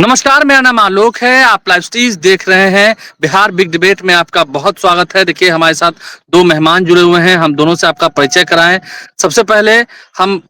नमस्कार, मेरा नाम आलोक है। आप लाइव स्ट्रीज देख रहे हैं। बिहार बिग डिबेट में आपका बहुत स्वागत है। देखिए, हमारे साथ 2 मेहमान जुड़े हुए हैं। हम दोनों से आपका परिचय कराएँ। सबसे पहले हम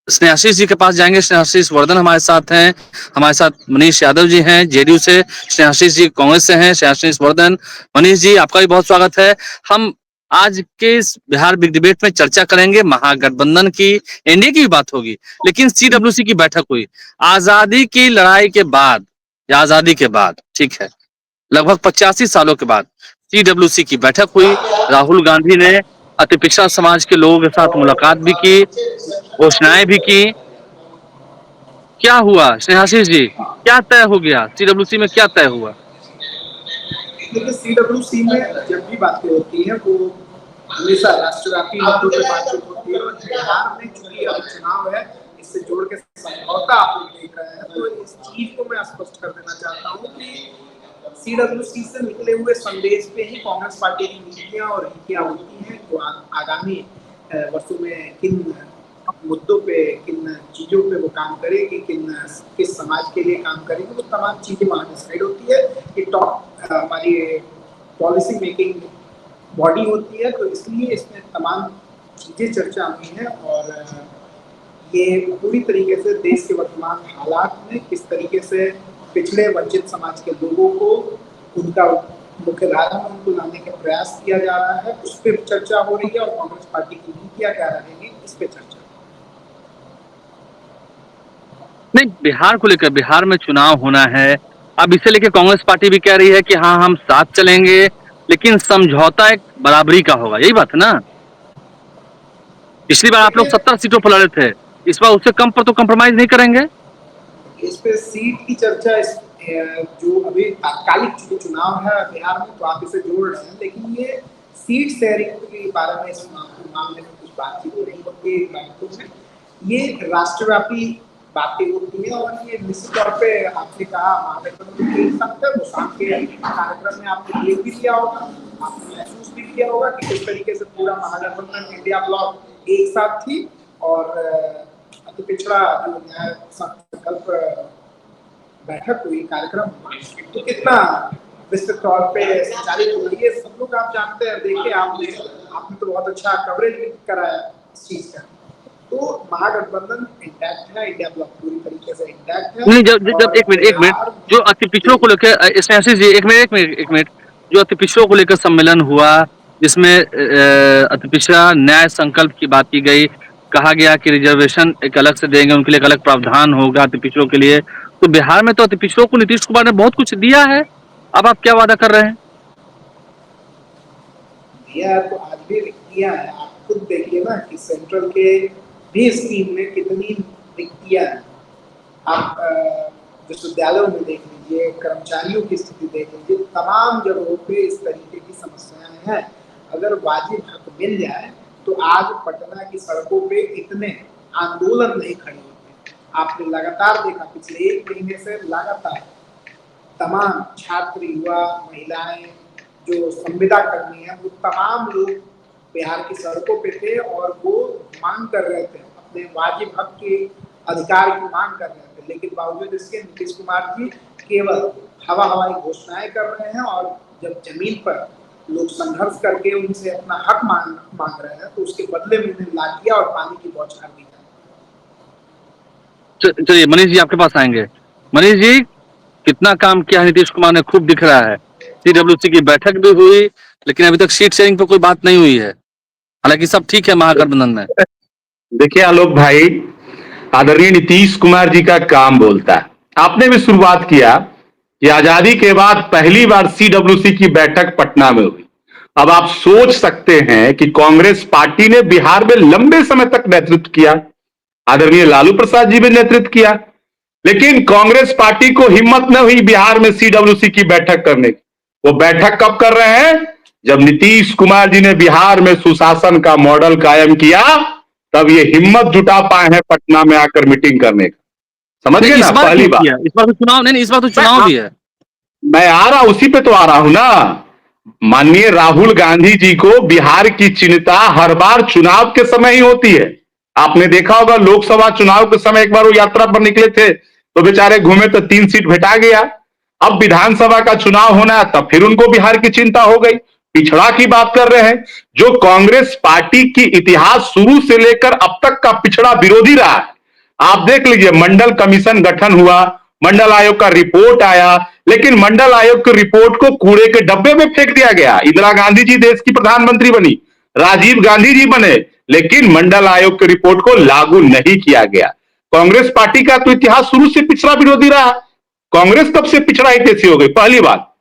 स्नेहाशीष जी के पास जाएँगे। स्नेहाशीष वर्धन हमारे साथ हैं। हमारे साथ मनीष यादव जी हैं जेडीयू से, स्नेहाशीष जी कांग्रेस से हैं। स्नेहाशीष वर्धन, मनीष जी आपका भी बहुत स्वागत है। हम आज के इस बिहार बिग डिबेट में चर्चा करेंगे महागठबंधन की, एनडीए की भी बात होगी, लेकिन सीडब्ल्यूसी की बैठक हुई। आजादी की लड़ाई के बाद या आजादी के बाद, ठीक है, लगभग 85 सालों के बाद सीडब्ल्यूसी की बैठक हुई। राहुल गांधी ने अति पिछड़ा समाज के लोगों के साथ मुलाकात भी की, घोषणाएं भी की। क्या हुआ स्नेहाशीष जी, क्या तय हो गया सीडब्ल्यूसी में, क्या तय हुआ? देखिए, सीडब्ल्यूसी में जब भी बातें होती हैं वो हमेशा राष्ट्रव्यापी मुद्दों पे बातचीत होती है। और बिहार में चूंकि अब चुनाव है, इससे जोड़ के समझौता आप लोग देख रहे हैं, तो इस चीज को मैं स्पष्ट कर देना चाहता हूँ कि सीडब्ल्यूसी से निकले हुए संदेश पे ही कांग्रेस पार्टी की नीतियां और नीतियां होती हैं जो आगामी वर्षों में किन मुद्दों पे, किन चीजों पे वो काम करेगी, किस समाज के लिए काम करेगी, वो तमाम चीजें वहां डिसाइड होती है। ये टॉप हमारी पॉलिसी मेकिंग बॉडी होती है, तो इसलिए इसमें तमाम चीजें चर्चा हुई हैं। और ये पूरी तरीके से देश के वर्तमान हालात में किस तरीके से पिछड़े वंचित समाज के लोगों को उनका मुख्य धारा में उनको लाने का प्रयास किया जा रहा है, उस पर चर्चा हो रही है। और कांग्रेस पार्टी की नीतियां क्या रहेंगी, इस पे चर्चा। नहीं, बिहार को लेकर, बिहार में चुनाव होना है। अब इसे लेकर कांग्रेस पार्टी भी कह रही है कि हाँ, हम साथ चलेंगे, लेकिन समझौता एक बराबरी का होगा। यही बात है ना? पिछली बार आप लोग 70 सीटों पर लड़े थे, इस बार उससे कम पर तो कंप्रोमाइज नहीं करेंगे। इस पे सीट की चर्चा जो अभी तात्कालिक चुनाव है बिहार में, तो आप इसे जोड़ रहे हैं, लेकिन ये सीट शेयरिंग के बारे में इस मामले में कुछ बातचीत नहीं होती है। ये राष्ट्रव्यापी बातें होती है और ये निश्चित तौर पे आपने कहा महागठबंधन के साथ है, वो शाम के कार्यक्रम में आपने देख भी लिया होगा, आपने महसूस भी किया होगा कि किस तरीके से पूरा महागठबंधन इंडिया ब्लॉक एक साथ थी। और अति पिछड़ा जो न्याय संकल्प बैठक हुई, कार्यक्रम हुआ, तो कितना विस्तृत तौर पे संचालित हो रही है, सब लोग आप जानते हैं। देखिए, आपने तो बहुत अच्छा कवरेज भी कराया इस चीज का। तो महागठबंधन इंटैक्ट है, इंडिया ब्लॉक पूरी तरीके से इंटैक्ट है। नहीं, जब एक मिनट, जो अति पिछड़ों को लेकर स्नेहाशीष जी, एक मिनट, जो अति पिछड़ों को लेकर सम्मेलन हुआ, जिसमें अति पिछड़ा न्याय संकल्प की बात की गई, कहा गया कि रिजर्वेशन एक अलग से देंगे, उनके लिए एक अलग प्रावधान होगा अति पिछड़ों के लिए। तो बिहार में तो अति पिछड़ों को नीतीश कुमार ने बहुत कुछ दिया है। अब आप क्या वादा कर रहे हैं? दिया तो आज भी दिया है। आप खुद देखिए ना कि सेंट्रल के भी स्कीम में कितनी रिक्तियां हैं। आप विश्वविद्यालयों में देख लीजिए, कर्मचारियों की स्थिति देख लीजिए, तमाम जगहों पे इस तरीके की समस्याएं हैं। अगर वाजिब हक मिल जाए तो आज पटना की सड़कों पे इतने आंदोलन नहीं खड़े होते। आपने लगातार देखा, पिछले 1 महीने से लगातार तमाम छात्र, युवा, महिलाएं, जो संविदा कर्मी हैं, वो तमाम लोग बिहार की सड़कों पे थे और वो मांग कर रहे थे, अपने वाजिब हक के अधिकार की मांग कर रहे थे। लेकिन बावजूद इसके नीतीश कुमार जी केवल हवाई घोषणाएं कर रहे हैं, और जब जमीन पर लोग संघर्ष करके उनसे अपना हक मांग रहे हैं, तो उसके बदले में उन्हें लाठियां और पानी की बौछार दी जाए। चलिए, मनीष जी आपके पास आएंगे। मनीष जी, कितना काम किया है नीतीश कुमार ने, खूब दिख रहा है। सीडब्ल्यूसी की बैठक भी हुई, लेकिन अभी तक सीट शेयरिंग पे कोई बात नहीं हुई है। हालांकि सब ठीक है महागठबंधन में। देखिए आलोक भाई, आदरणीय नीतीश कुमार जी का काम बोलता है। आपने भी शुरुआत किया कि आजादी के बाद पहली बार सीडब्ल्यूसी की बैठक पटना में हुई। अब आप सोच सकते हैं कि कांग्रेस पार्टी ने बिहार में लंबे समय तक नेतृत्व किया, आदरणीय लालू प्रसाद जी भी नेतृत्व किया, लेकिन कांग्रेस पार्टी को हिम्मत न हुई बिहार में सीडब्ल्यूसी की बैठक करने की। वो बैठक कब कर रहे हैं? जब नीतीश कुमार जी ने बिहार में सुशासन का मॉडल कायम किया, तब ये हिम्मत जुटा पाए हैं पटना में आकर मीटिंग करने का। समझिए ना, पहली बार। इस बार तो चुनाव नहीं, इस बार तो चुनाव भी है। मैं आ रहा, उसी पे तो आ रहा हूं ना। माननीय राहुल गांधी जी को बिहार की चिंता हर बार चुनाव के समय ही होती है। आपने देखा होगा, लोकसभा चुनाव के समय एक बार वो यात्रा पर निकले थे तो बेचारे घूमे तो 3 सीट भेटा गया। अब विधानसभा का चुनाव होना है, तब फिर उनको बिहार की चिंता हो गई। पिछड़ा की बात कर रहे हैं, जो कांग्रेस पार्टी की इतिहास शुरू से लेकर अब तक का पिछड़ा विरोधी रहा है। आप देख लीजिए, मंडल कमीशन गठन हुआ, मंडल आयोग का रिपोर्ट आया, लेकिन मंडल आयोग की रिपोर्ट को कूड़े के डब्बे में फेंक दिया गया। इंदिरा गांधी जी देश की प्रधानमंत्री बनी, राजीव गांधी जी बने, लेकिन मंडल आयोग की रिपोर्ट को लागू नहीं किया गया। कांग्रेस पार्टी का तो इतिहास शुरू से पिछड़ा विरोधी रहा। कांग्रेस कब से पिछड़ा हितैषी हो गई? पहली बात,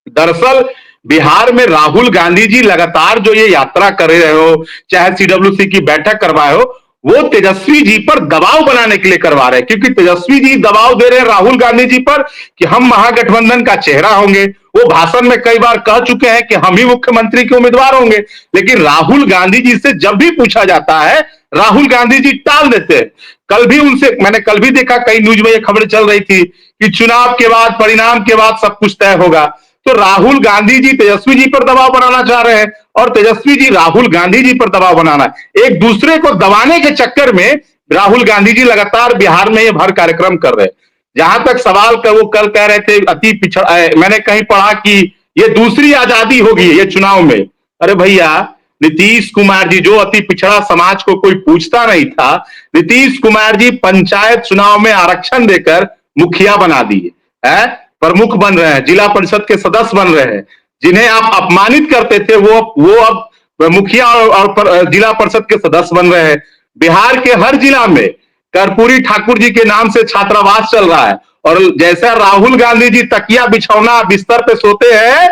दरअसल बिहार में राहुल गांधी जी लगातार जो ये यात्रा कर रहे हो, चाहे सीडब्ल्यूसी की बैठक करवाए हो, वो तेजस्वी जी पर दबाव बनाने के लिए करवा रहे हैं, क्योंकि तेजस्वी जी दबाव दे रहे हैं राहुल गांधी जी पर कि हम महागठबंधन का चेहरा होंगे। वो भाषण में कई बार कह चुके हैं कि हम ही मुख्यमंत्री के उम्मीदवार होंगे, लेकिन राहुल गांधी जी से जब भी पूछा जाता है, राहुल गांधी जी टाल देते हैं। कल भी उनसे, मैंने कल भी देखा, कई न्यूज में ये खबर चल रही थी कि चुनाव के बाद, परिणाम के बाद सब कुछ तय होगा। तो राहुल गांधी जी तेजस्वी जी पर दबाव बनाना चाह रहे हैं और तेजस्वी जी राहुल गांधी जी पर दबाव बनाना, एक दूसरे को दबाने के चक्कर में राहुल गांधी जी लगातार बिहार में ये भर कार्यक्रम कर रहे हैं। जहां तक सवाल का, वो कल कह रहे थे अति पिछड़ा, मैंने कहीं पढ़ा कि ये दूसरी आजादी होगी ये चुनाव में। अरे भैया, नीतीश कुमार जी, जो अति पिछड़ा समाज को कोई पूछता नहीं था, नीतीश कुमार जी पंचायत चुनाव में आरक्षण देकर मुखिया बना दिए, है, प्रमुख बन रहे हैं, जिला परिषद के सदस्य बन रहे हैं। जिन्हें आप अपमानित करते थे, वो अब मुखिया और जिला परिषद के सदस्य बन रहे हैं। बिहार के हर जिला में कर्पूरी ठाकुर जी के नाम से छात्रावास चल रहा है, और जैसा राहुल गांधी जी तकिया बिछौना बिस्तर पे सोते हैं,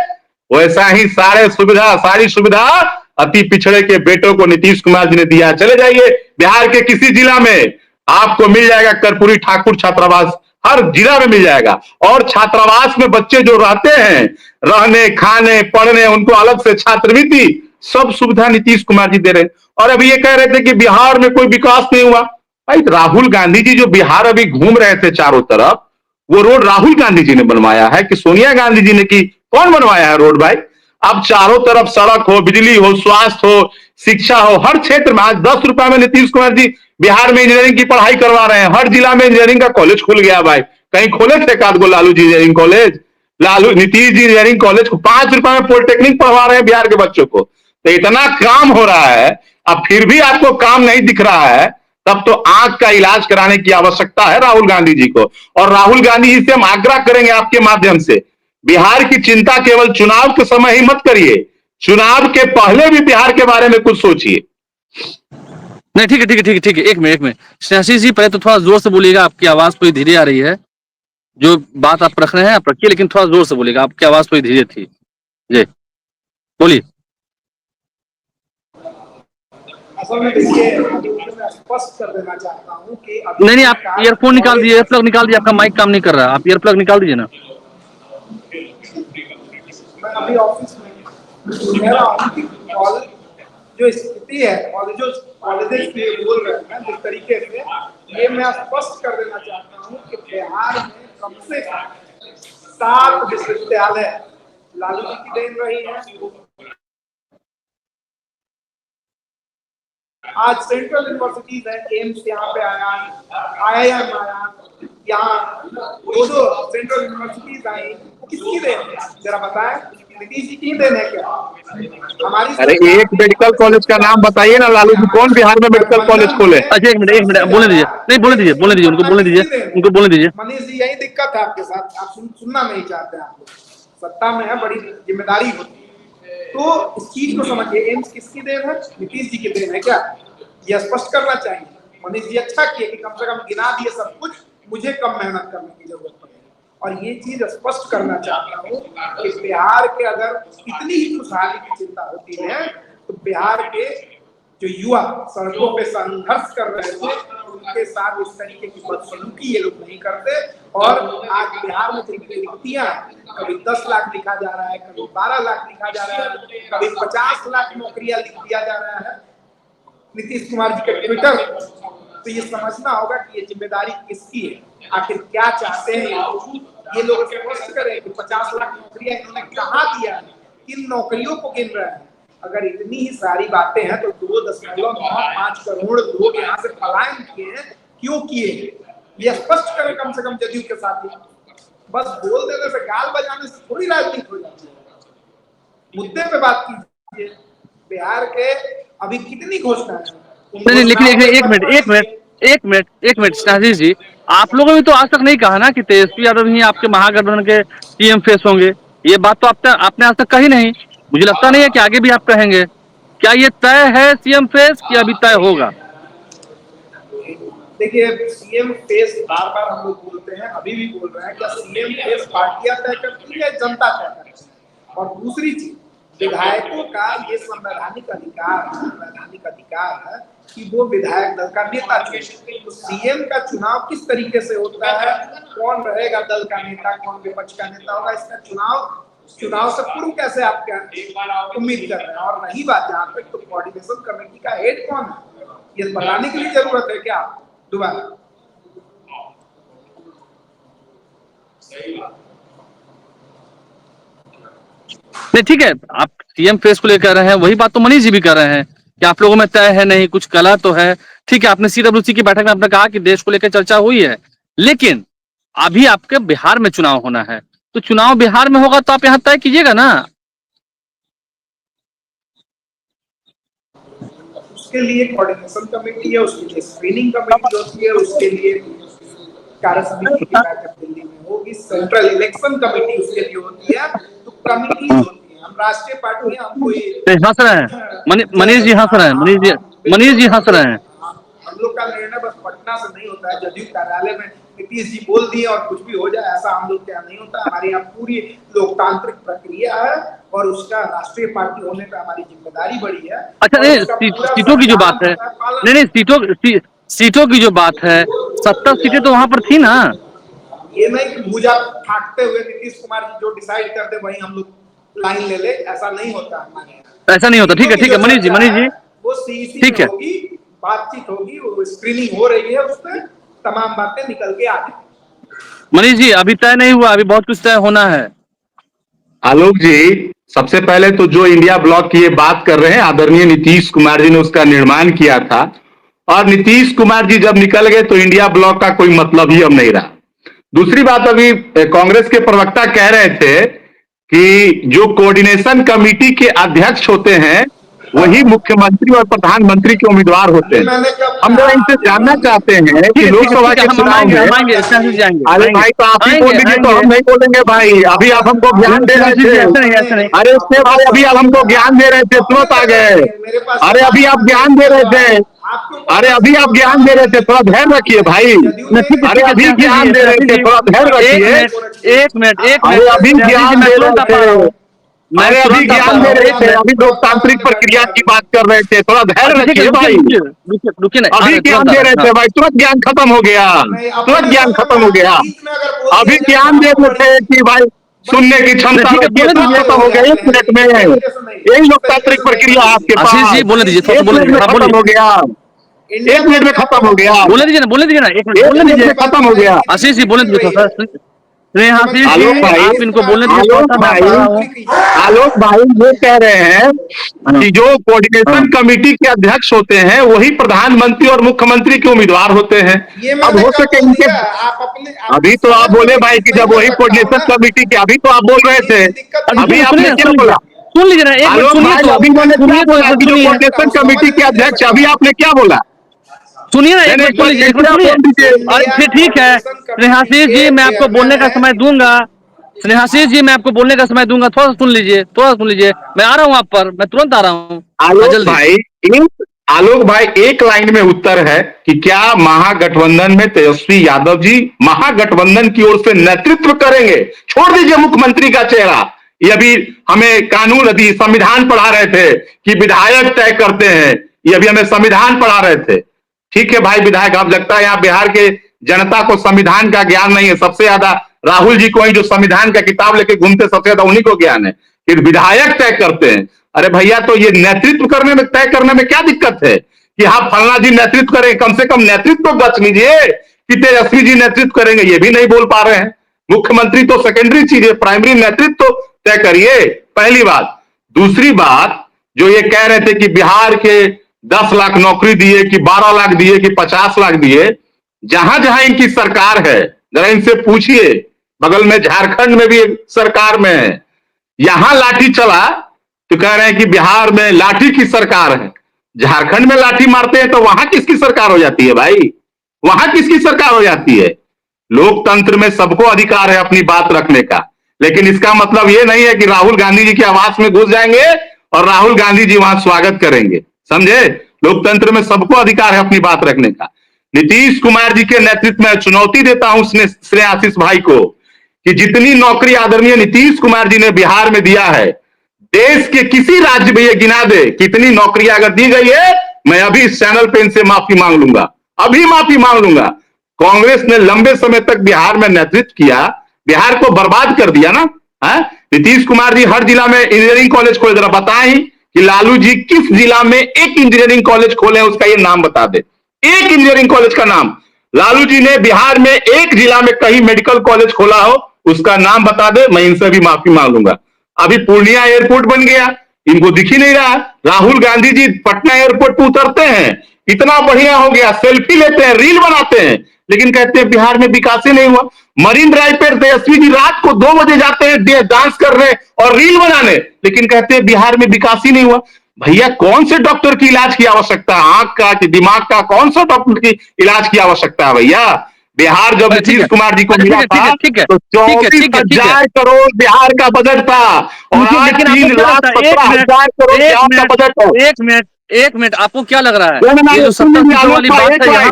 वैसा ही सारी सुविधा अति पिछड़े के बेटों को नीतीश कुमार जी ने दिया। चले जाइए बिहार के किसी जिला में, आपको मिल जाएगा कर्पूरी ठाकुर छात्रावास, हर जिला में मिल जाएगा। और छात्रावास में बच्चे जो रहते हैं, रहने, खाने, पढ़ने, उनको अलग से छात्रवृत्ति, सब सुविधा नीतीश कुमार जी दे रहे हैं। और अभी ये कह रहे थे कि बिहार में कोई विकास नहीं हुआ। भाई, राहुल गांधी जी जो बिहार अभी घूम रहे थे चारों तरफ, वो रोड राहुल गांधी जी ने बनवाया है कि सोनिया गांधी जी ने की? कौन बनवाया है रोड भाई? अब चारों तरफ सड़क हो, बिजली हो, स्वास्थ्य हो, शिक्षा हो, हर क्षेत्र में आज 10 रुपए में नीतीश कुमार जी बिहार में इंजीनियरिंग की पढ़ाई करवा रहे हैं। हर जिला में इंजीनियरिंग का कॉलेज खुल गया भाई। कहीं खोले थे एकाध गो Lalu ji engineering college? Nitish ji engineering college को 5 रुपए में पॉलिटेक्निक पढ़वा रहे हैं बिहार के बच्चों को। तो इतना काम हो रहा है, अब फिर भी आपको काम नहीं दिख रहा है, तब तो आंख का इलाज कराने की आवश्यकता है राहुल गांधी जी को। और राहुल गांधी जी से हम आग्रह करेंगे आपके माध्यम से, बिहार की चिंता केवल चुनाव के समय ही मत करिए, चुनाव के पहले भी बिहार के बारे में कुछ सोचिए। नहीं, ठीक है, ठीक है, ठीक है, ठीक है, एक मिनट स्नेहाशीष जी, पहले तो थोड़ा जोर से बोलिएगा, आपकी आवाज थोड़ी धीरे आ रही है। जो बात आप रख रहे हैं आप रखिए, लेकिन थोड़ा जोर से बोलिएगा, आपकी आवाज थोड़ी धीरे थी। जी बोलिए। असल में देखिए, मैं स्पष्ट कर देना चाहता हूँ कि नहीं, आप ईयरफोन निकाल दीजिए, ईयरप्लग निकाल दीजिए, आपका माइक काम नहीं कर रहा, आप ईयरप्लग निकाल दीजिए ना। मैं अभी ऑफिस में कह रहा हूँ कि कॉलेज जो स्थिति है, कॉलेजेस के बोल रहे हैं जिस तरीके से, ये मैं स्पष्ट कर देना चाहता हूँ कि बिहार में कम से कम 7 विश्वविद्यालय लालू जी की देन रही है। आज सेंट्रल यूनिवर्सिटीज है, एम्स यहाँ पे आया, IIM आया, यहाँ 200 सेंट्रल यूनिवर्सिटीज आई, किसकी देन है जरा बताएं? नीतीश जी की देन है क्या? हमारी, अरे एक मेडिकल कॉलेज का नाम बताइए ना लालू जी, कौन बिहार में मेडिकल कॉलेज खोले? अच्छा, एक मिनट बोलने दीजिए, नहीं बोलने दीजिए, उनको बोलने दीजिए। मनीष जी, यही दिक्कत है आपके साथ, आप सुनना नहीं चाहते। आप लोग सत्ता में है, बड़ी जिम्मेदारी होती है, तो इस चीज को समझिए। एम्स किसकी देन है? नीतीश जी की देन है क्या? यह स्पष्ट करना चाहिए। मनीष जी अच्छा किए कि कम से कम गिना दिए सब कुछ, मुझे कम मेहनत करने की जरूरत पड़ेगी। और ये चीज स्पष्ट करना चाहता हूँ कि बिहार के अगर इतनी ही खुशहाली की चिंता होती है, तो बिहार के जो युवा सड़कों पे संघर्ष कर रहे थे, उनके साथ इस तरीके की बदसलूकी ये लोग नहीं करते। और आज बिहार में जिनकी रिक्तियां, कभी 10 लाख लिखा जा रहा है, कभी 12 लाख लिखा जा रहा है, कभी 50 लाख नौकरियां लिख दिया जा रहा है नीतीश कुमार जी के ट्विटर। तो ये समझना होगा कि ये जिम्मेदारी किसकी है, आखिर क्या चाहते हैं ये लोग स्पष्ट करें कि 50 लाख नौकरियां इन्होंने कहाँ दिया है, किन नौकरियों को गिन रहे हैं। अगर इतनी ही सारी बातें हैं तो 2.95 करोड़ लोग यहाँ से पलायन किए हैं, क्यों किए? ये स्पष्ट करें कम से कम जदयू के साथ ही। बस बोल देने से, गाल बजाने से थोड़ी राजनीति हो जाती है। मुद्दे पे बात कीजिए। बिहार के अभी कितनी घोषणाएं हैं? नहीं, लेकिन एक मिनट आशीष जी, आप लोगों ने तो आज तक नहीं कहा ना कि तेजस्वी यादव ही आपके महागठबंधन के सीएम फेस होंगे। ये बात तो आपने आज तक कही नहीं। मुझे लगता नहीं है कि आगे भी आप कहेंगे। क्या ये तय है सीएम फेस कि अभी तय होगा? देखिए, सीएम फेस बार बार हम लोग बोलते हैं, अभी भी बोल रहे हैं, क्या सीएम फेस पार्टियां तय करती है, जनता तय करती है? और दूसरी चीज, विधायकों का ये संवैधानिक अधिकार है कि वो विधायक दल का नेता चुने। तो सीएम का चुनाव किस तरीके से होता है, कौन रहेगा दल का नेता, कौन विपक्ष का नेता होगा, इसका चुनाव से पूर्व कैसे आप क्या उम्मीद कर रहे हैं? और रही बात जहाँ तक, तो कोऑर्डिनेशन कमेटी का हेड कौन है, ये बताने की भी जरूरत है क्या दोबारा? नहीं, ठीक है, आप सीएम फेस को लेकर रहे हैं, वही बात तो मनीष जी भी कर रहे हैं कि आप लोगों में तय है नहीं, कुछ कला तो है। ठीक है, आपने सीडब्ल्यूसी की बैठक में आपने कहा कि देश को लेकर चर्चा हुई है, लेकिन अभी आपके बिहार में चुनाव होना है, तो चुनाव बिहार में होगा तो आप यहाँ तय कीजिएगा ना। उसके लिए कोऑर्डिनेशन कमेटी है, उसके लिए स्क्रीनिंग कमेटी होती है, उसके लिए कार्य समिति की बैठक दिल्ली में होगी, सेंट्रल इलेक्शन कमेटी उसके लिए होती है। तो कमेटी होती है, हम राष्ट्रीय पार्टी हम कोई हंस रहे हैं मनीष जी, हंस रहे हैं मनीष जी हंस रहे हैं। हम लोग का निर्णय बस पटना से नहीं होता है, जदयू कार्यालय में नीतीश जी बोल दिए और कुछ भी हो जाए, ऐसा हम लोग क्या नहीं होता। हमारे यहाँ पूरी लोकतांत्रिक प्रक्रिया है और उसका राष्ट्रीय पार्टी होने पर हमारी जिम्मेदारी बड़ी है। अच्छा, सीटों की जो बात है, नहीं, सीटों की जो बात है, 70 सीटें तो वहां पर थी ना। ये नहीं कि भुजा फाटते हुए नीतीश कुमार जी जो डिसाइड करते वही हम लोग लाइन ले ले, ऐसा नहीं होता हमारे यहाँ। ऐसा नहीं होता। ठीक है मनीष जी वो सीईसी ठीक है, होगी, बातचीत होगी, वो स्क्रीनिंग हो रही है, उसमें तमाम बातें निकल के आ जाएंगी। मनीष जी अभी तय नहीं हुआ, अभी बहुत कुछ तय होना है। आलोक जी, सबसे पहले तो जो इंडिया ब्लॉक की ये बात कर रहे हैं, आदरणीय नीतीश कुमार जी ने उसका निर्माण किया था, और नीतीश कुमार जी जब निकल गए तो इंडिया ब्लॉक का कोई मतलब ही अब नहीं रहा। दूसरी बात, अभी कांग्रेस के प्रवक्ता कह रहे थे कि जो कोऑर्डिनेशन कमेटी के अध्यक्ष होते हैं वही मुख्यमंत्री और प्रधानमंत्री के उम्मीदवार होते हैं। हम लोग इनसे जानना चाहते हैं कि लोकसभा के चुनाव में, अरे भाई तो आप ही बोल दीजिए, तो हम नहीं बोलेंगे भाई। अभी आप हमको ज्ञान दे रहे थे, अरे उसने भाई अभी आप हमको ज्ञान दे रहे थे, तुरंत आ गए। अरे अभी आप ज्ञान दे रहे थे, अरे अभी आप ज्ञान दे रहे थे, थोड़ा धैर्य रखिए भाई। अरे अभी ज्ञान दे रहे थे, थोड़ा धैर्य रखिए। एक मिनट अरे अभी ज्ञान दे रहे थे, अरे अभी ज्ञान दे रहे थे, अभी लोकतांत्रिक प्रक्रिया की बात कर रहे थे, थोड़ा धैर्य रखिए भाई। रुकिए ना, अभी ज्ञान दे रहे थे भाई, तुरंत ज्ञान खत्म हो गया, तुरंत ज्ञान खत्म हो गया। अभी ज्ञान दे रहे थे कि भाई सुनने की क्षमता खत्म हो गया 1 मिनट में। यही लोकतांत्रिक प्रक्रिया आपके पास। आशीष जी बोलने दीजिए, खत्म हो गया, 1 मिनट में खत्म हो गया। बोलने दीजिए ना, बोलने दीजिए ना, 1 मिनट बोलने दीजिए, खत्म हो गया। आशीष जी बोलने दीजिए थोड़ा सा। आशीष आलोक जी भाई, आप इनको बोलने दीजिए। आलोक भाई ये कह रहे हैं कि जो कोऑर्डिनेशन कमेटी के अध्यक्ष होते हैं वही प्रधानमंत्री और मुख्यमंत्री के उम्मीदवार होते हैं। अब हो सके इनके, अभी तो आप बोले भाई कि जब वही कोऑर्डिनेशन कमेटी के, अभी तो आप बोल रहे थे, अभी आपने क्या बोला? सुन लीजिए ना, एक मिनट सुनिए तो। अभी मैंने क्या बोला कि जो कोऑर्डिनेशन कमेटी के अध्यक्ष, अभी आपने क्या बोला? सुनिए ना, एक मिनट सुनिए, अरे फिर ठीक है स्नेहाशीष जी, मैं आपको बोलने का समय दूंगा। स्नेहाशीष जी मैं आपको बोलने का समय दूंगा, थोड़ा सा सुन लीजिए, मैं आ रहा हूँ आप पर, मैं तुरंत आ रहा हूँ। आलोक भाई एक लाइन में उत्तर है कि क्या महागठबंधन में तेजस्वी यादव जी महागठबंधन की ओर से नेतृत्व करेंगे? छोड़ दीजिए मुख्यमंत्री का चेहरा, ये अभी हमें कानून संविधान पढ़ा रहे थे कि विधायक तय करते हैं, ये अभी हमें संविधान पढ़ा रहे थे। ठीक है भाई विधायक, अब लगता है यहाँ बिहार के जनता को संविधान का ज्ञान नहीं है। सबसे ज्यादा राहुल जी को ही, जो संविधान का किताब लेके घूमते, सबसे ज्यादा उन्हीं को ज्ञान है। फिर विधायक तय करते हैं। अरे भैया, तो ये नेतृत्व करने में, तय करने में क्या दिक्कत है कि हाँ फलना जी नेतृत्व करें? कम से कम नेतृत्व तो गच लीजिए कि तेजस्वी जी नेतृत्व करेंगे, ये भी नहीं बोल पा रहे हैं। मुख्यमंत्री तो सेकेंडरी चीज है, प्राइमरी नेतृत्व तो तय करिए, पहली बात। दूसरी बात, जो ये कह रहे थे कि बिहार के 10 लाख नौकरी दिए कि 12 लाख दिए कि 50 लाख दिए, जहां जहां इनकी सरकार है, जरा इनसे पूछिए, बगल में झारखंड में भी एक सरकार में है, यहां लाठी चला तो कह रहे हैं कि बिहार में लाठी की सरकार है। झारखंड में लाठी मारते हैं तो वहां किसकी सरकार हो जाती है भाई? वहां किसकी सरकार हो जाती है? लोकतंत्र में सबको अधिकार है अपनी बात रखने का, लेकिन इसका मतलब ये नहीं है कि राहुल गांधी जी के आवास में घुस जाएंगे और राहुल गांधी जी वहां स्वागत करेंगे, समझे? लोकतंत्र में सबको अधिकार है अपनी बात रखने का। नीतीश कुमार जी के नेतृत्व में चुनौती देता हूं श्रेयाशीष भाई को कि जितनी नौकरी आदरणीय नीतीश कुमार जी ने बिहार में दिया है, देश के किसी राज्य में ये गिना दे कितनी नौकरियां अगर दी गई है, मैं अभी इस चैनल पे इनसे माफी मांग लूंगा, अभी माफी मांग लूंगा। कांग्रेस ने लंबे समय तक बिहार में नेतृत्व किया, बिहार को बर्बाद कर दिया ना। है नीतीश कुमार जी हर जिला में इंजीनियरिंग कॉलेज खोले, जरा बताएं कि लालू जी किस जिला में एक इंजीनियरिंग कॉलेज खोले, उसका ये नाम बता दे, एक इंजीनियरिंग कॉलेज का नाम। लालू जी ने बिहार में एक जिला में कहीं मेडिकल कॉलेज खोला हो, उसका नाम बता दे, मैं इनसे भी माफी मांग लूंगा। अभी पूर्णिया एयरपोर्ट बन गया, इनको दिख ही नहीं रहा। राहुल गांधी जी पटना एयरपोर्ट पर उतरते हैं, इतना बढ़िया हो गया, सेल्फी लेते हैं, रील बनाते हैं, लेकिन कहते हैं बिहार में विकास ही नहीं हुआ। मरीन ड्राइव पर तेजस्वी जी रात को 2 बजे जाते हैं डांस करने और रील बनाने, लेकिन कहते हैं बिहार में विकास ही नहीं हुआ। भैया कौन से डॉक्टर की इलाज की आवश्यकता है? आंख का कि दिमाग का? कौन सा डॉक्टर की इलाज की आवश्यकता है भैया? बिहार जब नीतीश कुमार जी को मिला था तो 24,000 करोड़ बिहार का बजट था और आज 3,17,000 करोड़ बिहार का बजट है। एक मिनट, आपको क्या लग रहा है ये जो 70 सीटों वाली बात है यहाँ?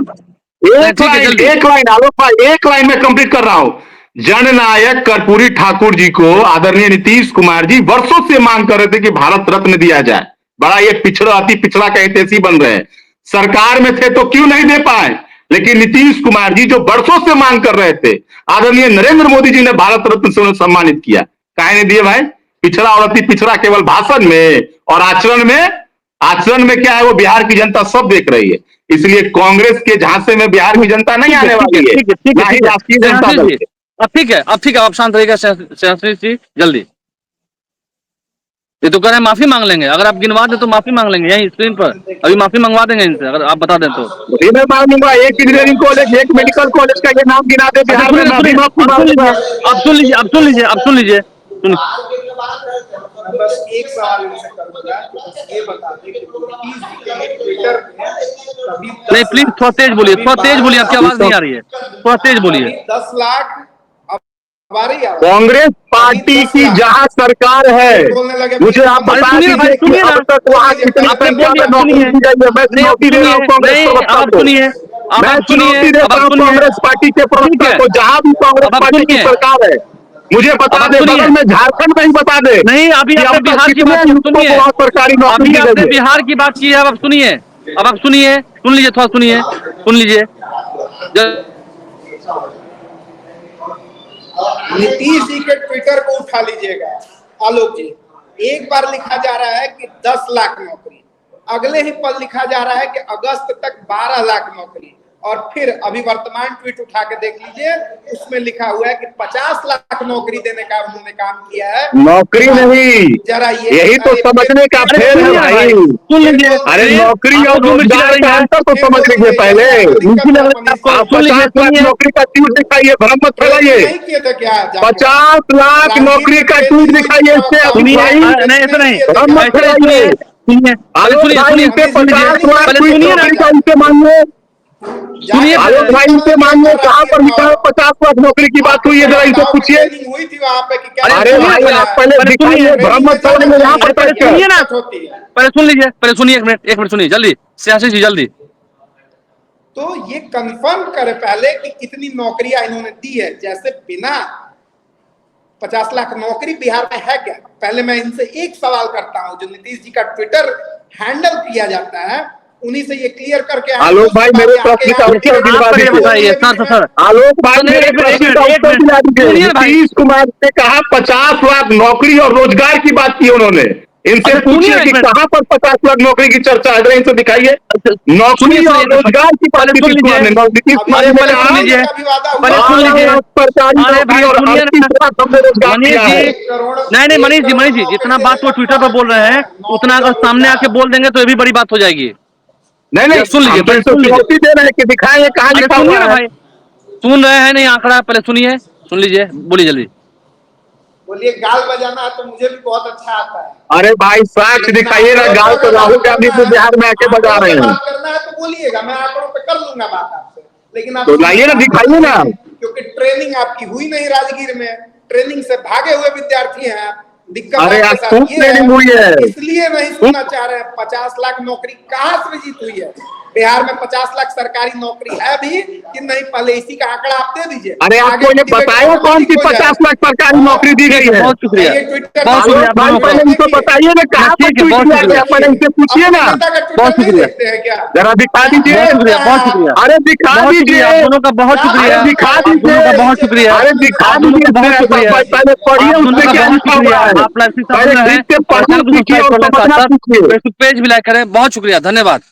एक लाइन आलोक भाई, एक लाइन में कंप्लीट कर रहा हूं। जननायक कर्पूरी ठाकुर जी को आदरणीय नीतीश कुमार जी वर्षों से मांग कर रहे थे कि भारत रत्न दिया जाए। बड़ा ये पिछड़ा अति पिछड़ा का हितैषी बन रहे हैं, सरकार में थे तो क्यों नहीं दे पाए, लेकिन नीतीश कुमार जी जो वर्षों से मांग कर रहे थे, आदरणीय नरेंद्र मोदी जी ने भारत रत्न से उन्हें सम्मानित किया। काहे नहीं दिए भाई? पिछड़ा और अति पिछड़ा केवल भाषण में और आचरण में क्या है वो बिहार की जनता सब देख रही है। इसलिए कांग्रेस के झांसे में बिहार की जनता नहीं आने वाली है, ना ही राष्ट्रीय जनता दल के। अब ठीक है, आप शांत रहिएगा श्रेयाशीष जी, जल्दी। ये तो कह रहे हैं माफी मांग लेंगे, अगर आप गिनवा दें तो माफी मांग लेंगे यही स्क्रीन पर, अभी माफी मंगवा देंगे इनसे अगर आप बता दें तो। मैं मांगूंगा एक इंजीनियरिंग कॉलेज, एक मेडिकल कॉलेज का ये नाम गिना दे बिहार में, अब सुन लीजिए। बस एक सवाल इनसे करूंगा कि बस ये बता दें कि ट्विटर पे नहीं प्लीज थोड़ा तेज बोलिए, आपकी आवाज नहीं आ रही है, थोड़ा तेज बोलिए। 10 लाख कांग्रेस पार्टी की जहां सरकार है, मुझे आप बता दीजिए कि अब तक वहां कितनी संख्या में नौकरी दी गई है। मैं चुनौती दे रहा हूँ कांग्रेस प्रवक्ता को, मैं चुनौती देता हूँ कांग्रेस पार्टी के प्रवक्ता को, जहां भी कांग्रेस पार्टी की सरकार है मुझे बता दे, बगल में झारखंड में ही बता दे। नहीं अभी आपने बिहार की बात सुनिए, सरकारी नौकरी अभी आपने बिहार की बात की है, अब आप सुनिए, सुन लीजिए थोड़ा, सुन लीजिए। नीतीश जी के ट्विटर को उठा लीजिएगा आलोक जी, एक बार लिखा जा रहा है कि 10 लाख नौकरी, अगले ही पल लिखा जा रहा है कि अगस्त तक 12 लाख नौकरी, और फिर अभी वर्तमान ट्वीट उठा के देख लीजिए, उसमें लिखा हुआ है कि 50 लाख नौकरी देने का उन्होंने काम किया है। नौकरी नहीं, जरा यही तो समझने का फेर है भाई। सुन लीजिए, अरे नौकरी और रोजगार का अंतर तो समझ लीजिए पहले। 50 लाख नौकरी का ट्वीट दिखाइए, भ्रम मत फैलाइए। 50 लाख नौकरी का ट्वीट दिखाइए, इससे नहीं ऐसा नहीं, भ्रम मत फैलाइए। 50 लाख नौकरी का उनसे मांगिए, आलोक भाई इनसे मांगिए कहाँ पर लिखा है 50 लाख नौकरी की बात हुई है, जरा इनसे पूछिए। हुई थी वहाँ पे कि अरे भाई आप पहले दिखाइए, भ्रम मत फैलाइए यहाँ पर। पहले सुनिए, एक मिनट सुनिए जल्दी, श्रेयाशीष जी जल्दी। तो ये कंफर्म करे पहले कि कितनी नौकरियां इन्होंने दी है, जैसे बिना 50 लाख नौकरी बिहार में है क्या? पहले मैं इनसे एक सवाल करता हूं, जो नीतीश जी का ट्विटर हैंडल किया जाता है उन्हीं से ये क्लियर करके। आलोक भाई मेरे प्रश्न का उत्तर दिलवा दीजिए। आलोक भाई मेरे प्रश्न का उत्तर दिला दीजिए। नीतीश कुमार ने कहा 50 लाख नौकरी और रोजगार की बात की उन्होंने, इनसे पूछिए कि कहां पर 50 लाख नौकरी की चर्चा है, इनसे दिखाइए। नौकरी और रोजगार की बात नीतीश कुमार ने सरकारी नौकरी और रोजगार। नहीं मनीष जी जितना बात वो ट्विटर पर बोल रहे हैं उतना अगर सामने आके बोल देंगे तो ये भी बड़ी बात हो जाएगी। नहीं नहीं, सुन लीजिए हम तो भाई, इसको सुन लीजिए। चुनौती दे रहे हैं कि दिखाएं कहाँ अरे लिखा सुनिए हुआ ना है। भाई, सुन रहे हैं नहीं आंकड़ा, पहले सुनिए, सुन लीजिए, बोलिए जल्दी। बोलिए गाल बजाना है तो मुझे भी बहुत अच्छा आता है। अरे भाई साक्ष्य लेकिन दिखाइए ना, आंकड़ों गाल पे तो अगर राहुल बात गांधी करना को है, बिहार में आके बजा आंकड़ों रहे पे हैं। बात करना है तो बोलिएगा, मैं आंकड़ों पे कर लूंगा बात आपसे, लेकिन आप तो सुनना लाइए ना, चाहते दिखाइए नहीं ना। हैं, क्योंकि ट्रेनिंग आपकी हुई नहीं राजगीर में, ट्रेनिंग से भागे हुए विद्यार्थी हैं आप। दिक्कत अरे आपके यार साथ खूब ये ट्रेनिंग हुई है, है। इसलिए नहीं सुनना चाह रहे हैं। 50 लाख नौकरी कहां सृजित हुई है बिहार में? 50 लाख सरकारी नौकरी है भी कि नहीं? पहले इसी का आंकड़ा आप दे दीजिए, अरे आगे आपको ये डिबेट में बताया कौन ऑटोमेटिक सी हो 50 जाएगा। लाख सरकारी और नौकरी दी ठीक गई है, है? बहुत शुक्रिया, ये ट्विटर बहुत शुक्रिया आलोक आप भाई दोनों का। पहले इनको देखिए, बताइए ना, कहाँ पर ठीक है, ट्वीट बहुत किया शुक्रिया, गया, पहले इनसे पूछिए अपने ना। नेता का बहुत ट्विटर नहीं शुक्रिया, देखते हैं क्या? जरा दिखा क्या दीजिए। बहुत बोलते शुक्रिया, हैं बहुत आप? शुक्रिया, अरे दिखा बहुत शुक्रिया, आप दीजिए। दोनों का बहुत क्या अरे शुक्रिया, बोलते दिखा हैं? आप दोनों का दीजिए। बहुत शुक्रिया, अरे दिखा आप दोनों दीजिए, का बहुत शुक्रिया, पहले पढ़िए आप दोनों उसमें का क्या बहुत लिखा शुक्रिया। हुआ है। आप लाइव से पहले सुन रहे हैं ठीक से और पढ़ना चैनल को सीखिए सब्सक्राइब और कर लें, साथ समझना साथ सीखिए। फेसबुक पेज भी लाइक करें। बहुत शुक्रिया, धन्यवाद।